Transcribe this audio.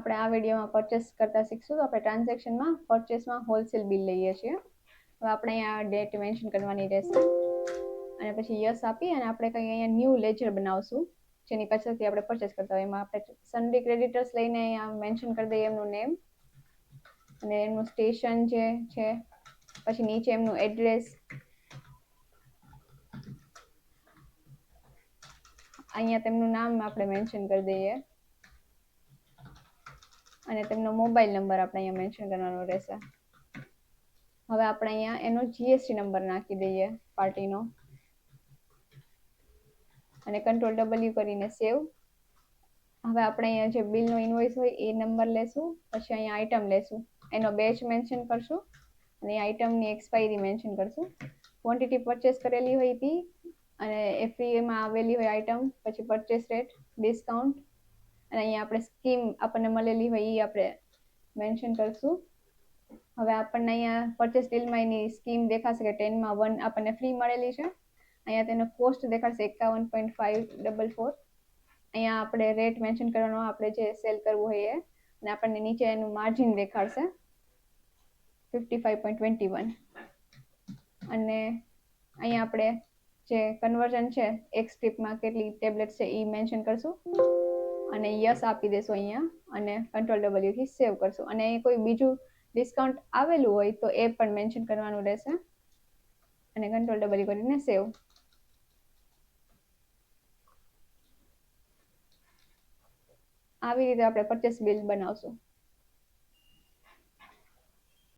આપણે આ વિડીયોમાં પરચેસ કરતા શીખશું. તો આપણે ટ્રાન્ઝેક્શનમાં પરચેસમાં હોલસેલ બિલ લઈએ છીએ. તો આપણે અહીંયા ડેટ મેન્શન કરવાની રહેશે અને પછી યસ આપી અને આપણે કંઈ અહીંયા ન્યૂ લેજર બનાવશું જેની પાછળથી આપણે પરચેસ કરતા હોય. એમાં આપણે સન્ડે ક્રેડિટર્સ લઈને અહીંયા મેન્શન કરી દઈએ એમનું નેમ અને એમનું સ્ટેશન જે છે, પછી નીચે એમનું એડ્રેસ, અહીંયા તેમનું નામ આપણે મેન્શન કરી દઈએ અને તેમનો મોબાઈલ નંબર આપણે અહીંયા મેન્શન કરવાનો રહેશે. હવે આપણે અહીંયા એનો જીએસટી નંબર નાખી દઈએ પાર્ટીનો અને કંટ્રોલ W કરીને સેવ. હવે આપણે અહીંયા જે બિલનો ઇનવોઇસ હોય એ નંબર લેશું, પછી અહીંયા આઈટમ લેશું, એનો બેચ મેન્શન કરશું અને આઈટમની એક્સપાયરી મેન્શન કરશું, ક્વોન્ટિટી પરચેસ કરેલી હોય તે અને એફઈમાં આવેલી હોય આઈટમ, પછી પરચેસ રેટ, ડિસ્કાઉન્ટ અને અહીંયા આપણે સ્કીમ આપણને મળેલી હોય એ આપણે મેન્શન કરશું. હવે આપણને અહીંયા પરચેસ ડીલમાં એની સ્કીમ દેખાશે કે 10માં 1 આપણને ફ્રી મળેલી છે. અહીંયા તેનો કોસ્ટ દેખાડશે 51.544. અહીંયા આપણે રેટ મેન્શન કરવાનો, આપણે જે સેલ કરવું હોય એ, અને આપણને નીચે એનું માર્જિન દેખાડશે 55.21 અને અહીંયા આપણે જે કન્વર્ઝન છે એક સ્ટ્રીપમાં કેટલી ટેબ્લેટ છે એ મેન્શન કરશું અને યસ આપી દેશું અહીંયા અને કંટ્રોલ W થી સેવ કરશું. અને કોઈ બીજું ડિસ્કાઉન્ટ આવેલું હોય તો એ પણ મેન્શન કરવાનું રહેશે અને કંટ્રોલ W કરીને સેવ. આવી રીતે આપણે પરચેસ બિલ બનાવશું.